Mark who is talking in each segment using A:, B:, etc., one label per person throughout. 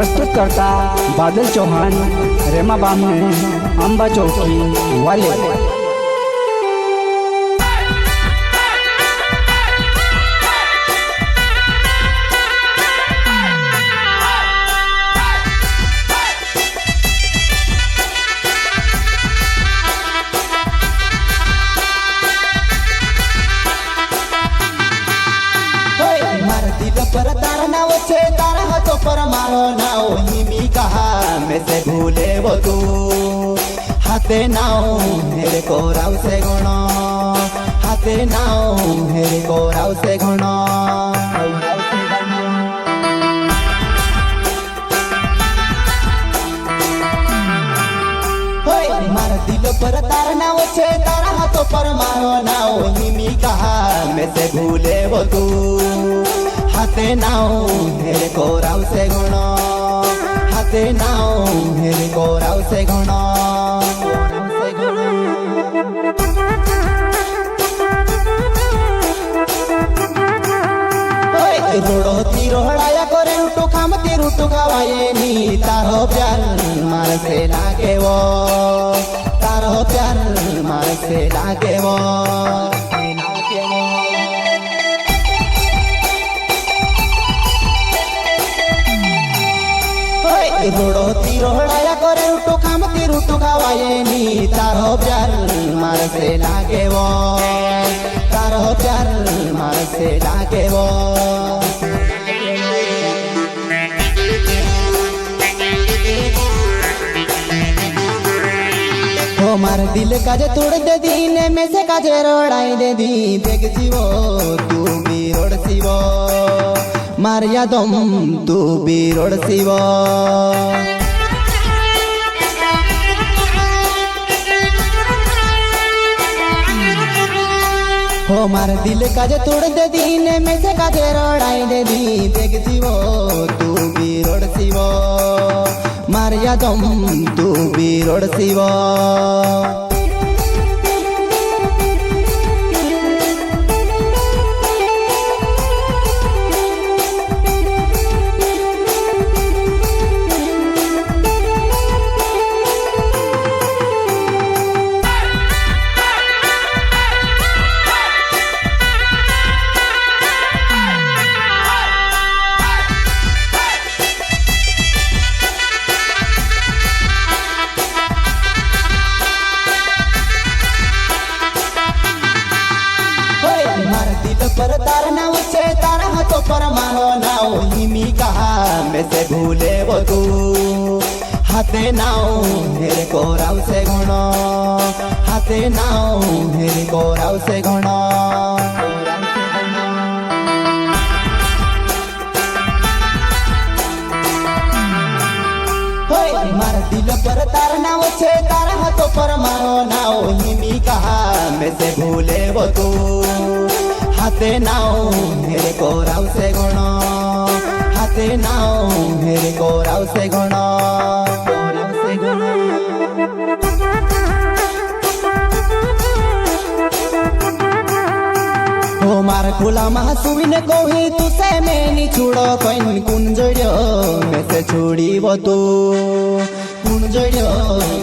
A: प्रस्तुत करता बादल चौहान, रेमा बामने, अंबा चौकी वाले।
B: पर तारा नाव छे तारा हाथों पर मारो नाव हिमी कहा में से भूले वो तू हाथे नाव मेरे को राव से गुणो हाथे नाव मेरे को राव से गुणो मारा दिल पर तारा नाव छे तारा हाथों पर मारो नाव हिमी कहा में से भूले वो तू हाथे नाव मेरे को राव से गुणो हाथे नाव मेरे को राव से गुणो रोड़ो ती रोहड़ाया करे रूटू खाम ती रूटू खावाये नी तारो प्यार मार से लागे वो तारो प्यार मार से लागे वो रोड़ो ती रोहड़ाया करे रूटू खाम ती रूटू खावाये नी तारो प्यार मार से लागे वो तारो प्यार मार से लागे वो हो मार दिल काजे तोड़ दे दी ने में से काजे रोड़ाई दे दी देख जीवो तू भी रोड़ सीवो मार यादों तू भी रोड़ सीवो हो मार दिल काजे तोड़ दे दी ने में से काजे रोड़ाई दे दी देख जीवो तू भी रोड़ सीवो मार यादों तू भी रोड़ सीवो पर तारा नाव छे तारा हाथों पर मारो नाव हिमी कहा में से भूले वो तू हाथे नाव मेरे को राव से गुणो हाथे नाव मेरे को राव से गुणो मारा दिल पर तारा नाव छे तारा हाथों पर मारो नाव हिमी कहा में से भूले वो तू हाथे नाव मेरे को राव से गुणो हाथे नाव मेरे को राव से गुणो हो मार खुला महासुवी ने कोही तू से मैंने छुड़ो कोई कुंजड़ियो में से छोड़ी वो तू कुंजड़ियो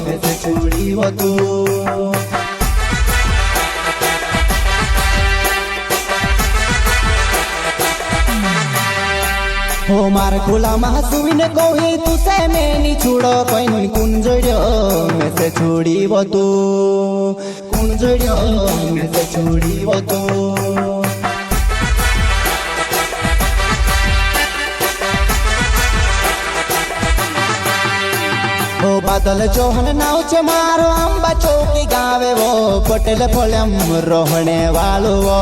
B: में से छोड़ी वो तू हो मार खुला महासुवी ने कोही तू से मैंने छुड़ो कोई कुंजड़ियो में से छोड़ी वो तू कुंजड़ियो में से छोड़ी वो तू हो बादल चौहान नाव छे मारो अंबा चौकी गावे वो पटेल फोलम रोहणे वालो वो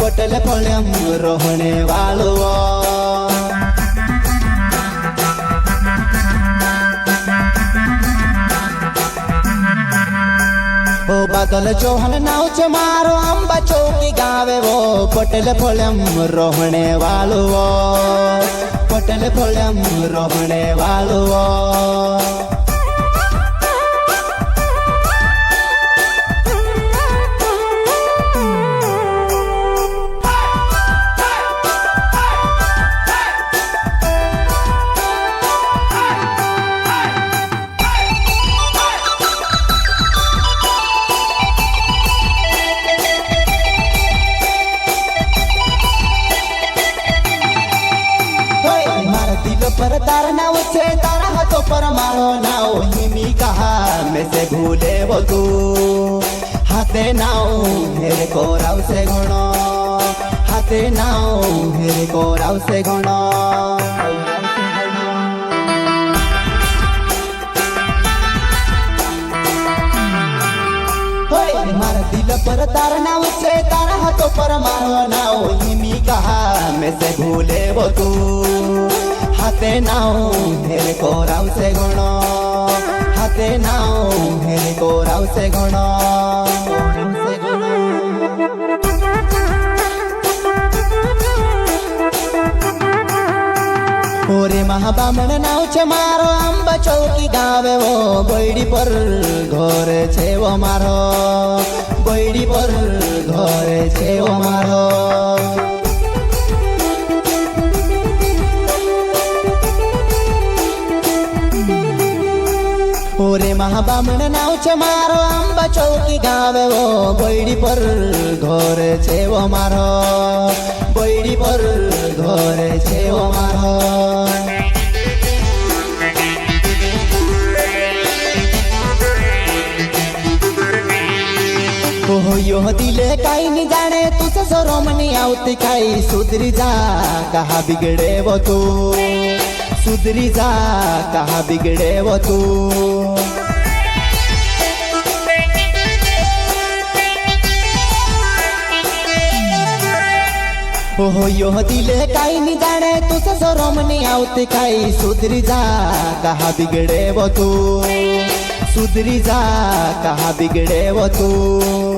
B: पटेल फोलम रोहणे वालो वो हो बादल चौहान नाव छे मारो अंबा चौकी गावे वो पटेल फोलम रोहणे वालो वो पटेल फोलम रोहणे वालो वो उसे तारा हाथों पर मारो नाव हिमी कहा में से भूले वो तू हाथे नाव हेरे कोराव से घणो हाथे नाव हेरे कोराव से घणो मारा दिल पर तारा नाव से तारा हाथों पर मारो नाव हिमी कहा में से भूले वो तू हाथे नाव हेरे कोराव से घणो हाथे नाव हेरे कोराव से घणो ओरे महाबामण नाव छे मारो आंबा चौकी गावे वो बैडी पर घर छे वो मारो बैडी पर घर छे वो मारो ओरे महाबामण नाव छे मारो आंबा चौकी गावे वो बैडी पर घर छे वो मारो बैडी पर घर छे वो मारो यो दिले काई नहीं जाने तुझे शरम नहीं आती काई सुधरी जा कहा बिगड़े वो तू सुधरी जा कहा बिगड़े वो तू ओहो यो दिले काई नहीं जाने तुझे शरम नहीं आती काई सुधरी जा कहा बिगड़े वो तू सुधरी जा कहा बिगड़े वो तू